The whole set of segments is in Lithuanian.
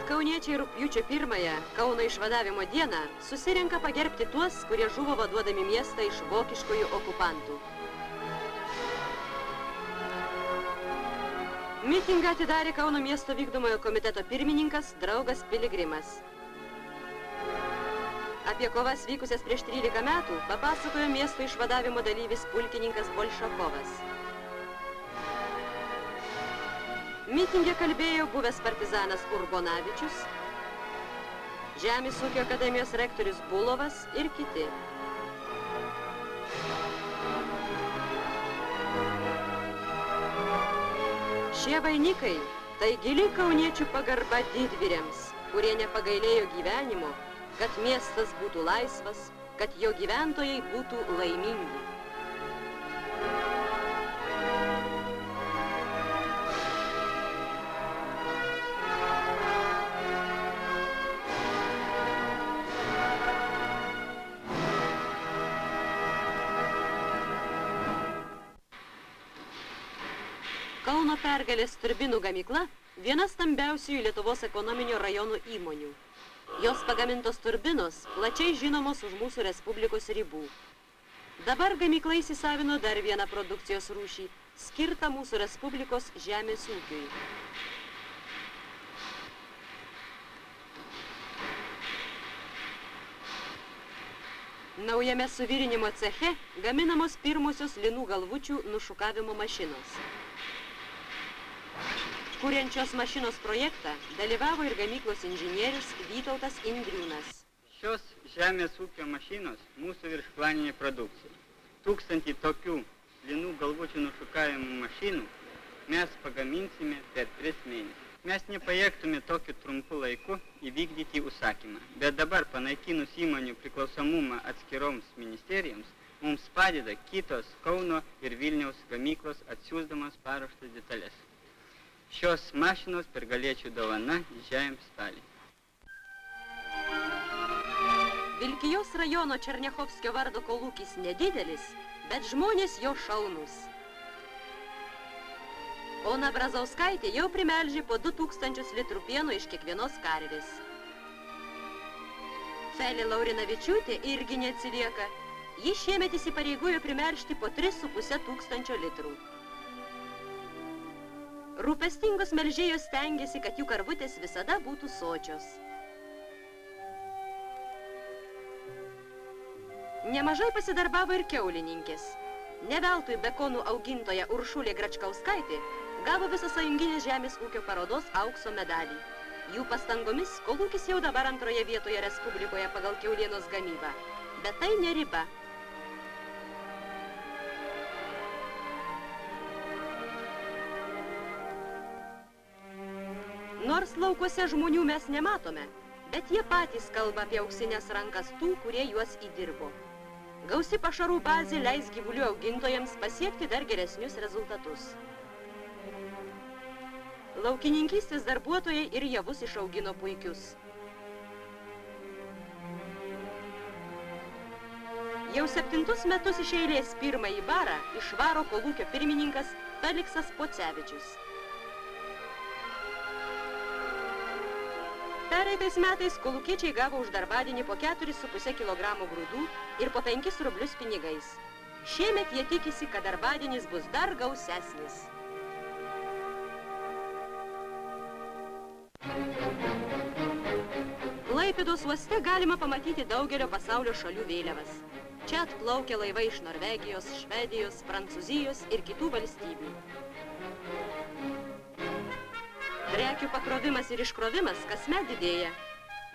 Kauniečiai rugpjūčio 1-ąją, Kauno išvadavimo dieną, susirenka pagerbti tuos, kurie žuvo vaduodami miestą iš vokiškojų okupantų. Mitingą atidarė Kauno miesto vykdomojo komiteto pirmininkas draugas Piligrimas. Apie kovas vykusias prieš 13 metų papasakojo miesto išvadavimo dalyvis pulkininkas Bolšakovas. Mitinge kalbėjo buvęs partizanas Urbonavičius, Žemės ūkio akademijos rektorius Bulovas ir kiti. Šie vainikai tai gili kauniečių pagarba didvyriams, kurie nepagailėjo gyvenimo, kad miestas būtų laisvas, kad jo gyventojai būtų laimingi. Kauno Pergalės turbinų gamykla – viena stambiausiųjų Lietuvos ekonominio rajono įmonių. Jos pagamintos turbinos plačiai žinomos už mūsų Respublikos ribų. Dabar gamykla įsisavino dar vieną produkcijos rūšį, skirtą mūsų Respublikos žemės ūkiui. Naujame suvirinimo ceche gaminamos pirmosios linų galvučių nušukavimo mašinos. Kuriančios mašinos projektą dalyvavo ir gamyklos inžinierius Vytautas Indriūnas. Šios žemės ūkio mašinos mūsų viršplaninė produkcija. 1000 tokių linų galvučių nušukavimo mašinų mes pagaminsime per 3 mėnesius. Mes nepajėgtume tokiu trumpu laiku įvykdyti užsakymą, bet dabar panaikinus įmonių priklausomumą atskiroms ministerijoms, mums padeda kitos Kauno ir Vilniaus gamyklos atsiųsdamos paruoštas detalės. Šios mašinos pergaliečių dovana didžiajam Staliui. Vilkijos rajono Černiachovskio vardo kolūkis nedidelis, bet žmonės jo šaunūs. Ona Brazauskaitė jau primelžė po 2000 litrų pieno iš kiekvienos karvės. Felė Laurinavičiūtė irgi neatsilieka. Ji šiemet įsipareigojo primelžti po 3500 litrų. Rūpestingos melžėjos stengiasi, kad jų karvutės visada būtų sočios. Nemažai pasidarbavo ir kiaulininkės. Ne veltui bekonų augintoja Uršulė Gračkauskaitė gavo visą sąjunginės žemės ūkio parodos aukso medalį. Jų pastangomis kolūkis jau dabar antroje vietoje Respublikoje pagal kiaulienos gamybą. Bet tai ne riba. Nors laukuose žmonių mes nematome, bet jie patys kalba apie auksinės rankas tų, kurie juos įdirbo. Gausi pašarų bazė leis gyvulių augintojams pasiekti dar geresnius rezultatus. Laukininkystės darbuotojai ir javus išaugino puikius. Jau 7 metus iš eilės pirmąjį barą išvaro kolūkio pirmininkas Feliksas Pocevičius. Pereitais metais kolūkiečiai gavo už darbadienį po 4,5 kg grūdų ir po 5 rublius pinigais. Šiemet jie tikisi, kad darbadienis bus dar gausesnis. Klaipėdos uoste galima pamatyti daugelio pasaulio šalių vėliavas. Čia atplaukia laivai iš Norvegijos, Švedijos, Prancūzijos ir kitų valstybių. Prekių pakrovimas ir iškrovimas kasmet didėja.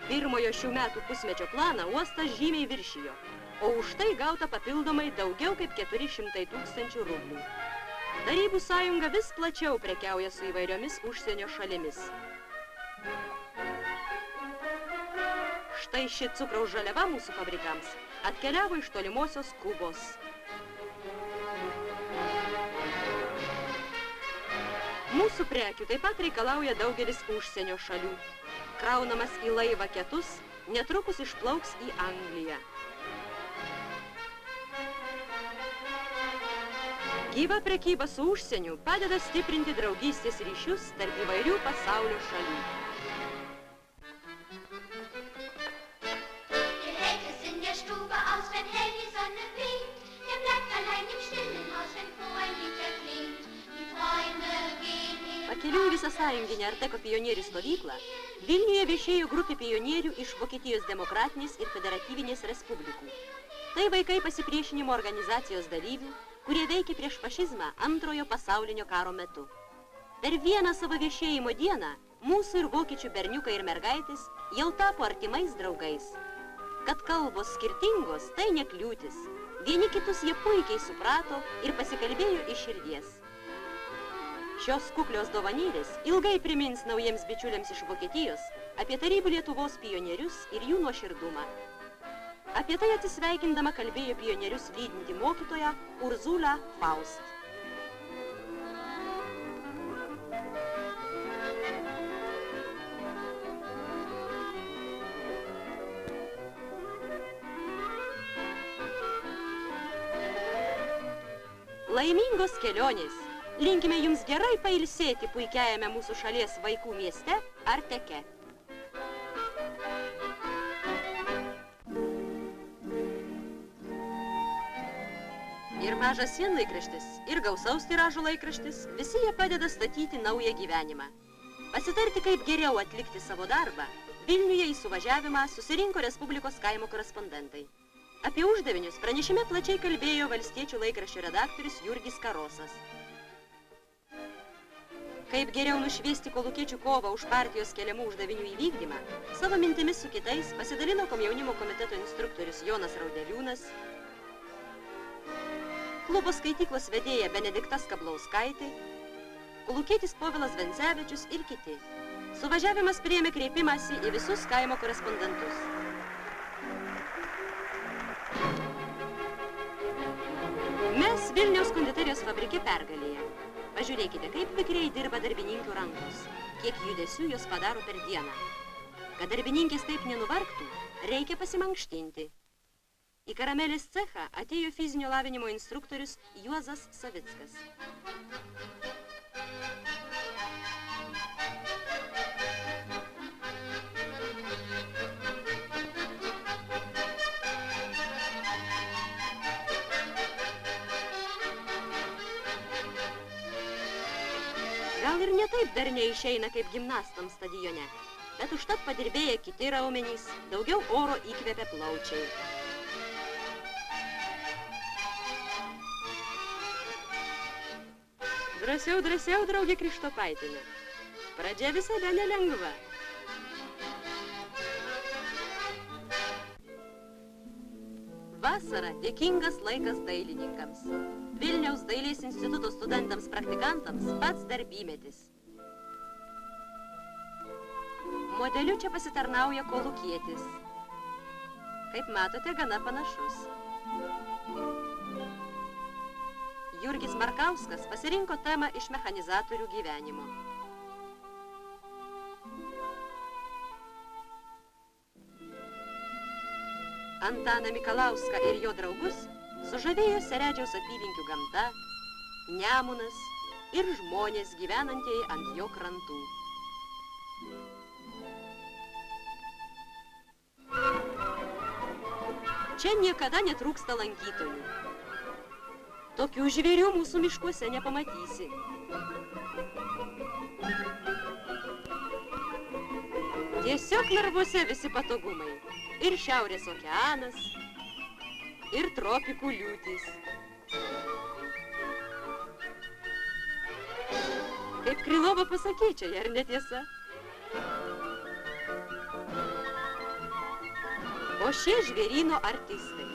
Pirmojo šių metų pusmečio planą uostas žymiai viršijo, o už tai gauta papildomai daugiau kaip 400 000 rublių. Tarybų sąjunga vis plačiau prekiauja su įvairiomis užsienio šalimis. Štai ši cukraus žaliava mūsų fabrikams atkeliavo iš tolimosios Kubos. Mūsų prekių taip pat reikalauja daugelis užsienio šalių. Kraunamas į laivą ketus, netrukus išplauks į Angliją. Gyva prekyba su užsieniu padeda stiprinti draugystės ryšius tarp įvairių pasaulio šalių. pakeliui visą sąjunginę Arteko pionierių stovyklą, Vilniuje viešėjo grupė pionierių iš Vokietijos demokratinės ir federatyvinės respublikų. Tai vaikai pasipriešinimo organizacijos dalyvių, kurie veikė prieš fašizmą Antrojo pasaulinio karo metu. Per vieną savo viešėjimo dieną mūsų ir vokiečių berniukai ir mergaitės jau tapo artimais draugais. Kad kalbos skirtingos, tai nekliūtis. Vieni kitus jie puikiai suprato ir pasikalbėjo iš širdies. Šios kuklios dovanėlės ilgai primins naujiems bičiuliams iš Vokietijos apie tarybų Lietuvos pionierius ir jų nuoširdumą. Apie tai atsisveikindama kalbėjo pionierius lydinti mokytoja Urzula Faust. Laimingos kelionės! Linkime jums gerai pailsėti puikiajame mūsų šalies vaikų mieste Arteke. Ir mažas sienlaikraštis, ir gausaus tiražo laikraštis, visi jie padeda statyti naują gyvenimą. Pasitarti, kaip geriau atlikti savo darbą, Vilniuje į suvažiavimą susirinko Respublikos kaimo korespondentai. Apie uždavinius pranešime plačiai kalbėjo Valstiečių laikraščio redaktorius Jurgis Karosas. Kaip geriau nušviesti kolūkiečių kovą už partijos keliamų uždavinių įvykdymą, savo mintimis su kitais pasidalino komjaunimo komiteto instruktorius Jonas Raudeliūnas, klubo skaityklos vedėja Benedikta Skablauskaitė, kolūkietis Povilas Vencevičius ir kiti. Suvažiavimas priėmė kreipimąsi į visus kaimo korespondentus. Mes Vilniaus konditerijos fabrike Pergalėje. Pažiūrėkite, kaip vikriai dirba darbininkių rankos, kiek judesių jos padaro per dieną. Kad darbininkės taip nenuvargtų, reikia pasimankštinti. Į karamelės cechą atėjo fizinio lavinimo instruktorius Juozas Savickas. Gal ir ne taip dar neišeina kaip gimnastams stadione, bet užtat padirbėję kiti raumenys, daugiau oro įkvepia plaučiai. Drąsiau, drąsiau, draugė Krištopaitinė. Pradžia visada nelengva. Vasara dėkingas laikas dailininkams. Vilniaus dailės instituto studentams praktikantams pats darbymetis. Modeliu čia pasitarnauja kolūkietis. Kaip matote, gana panašus. Jurgis Markauskas pasirinko temą iš mechanizatorių gyvenimo. Antaną Mikalauską ir jo draugus sužavėjo Seredžiaus apylinkių gamta, Nemunas ir žmonės gyvenantieji ant jo krantų. Čia niekada netrūksta lankytojų. Tokių žvėrių mūsų miškuose nepamatysi. Tiesiog narvuose visi patogumai. Ir Šiaurės okeanas, ir tropikų liūtys. Kaip Krylova pasakyčia, ar netiesa? O šie žvėryno artistai.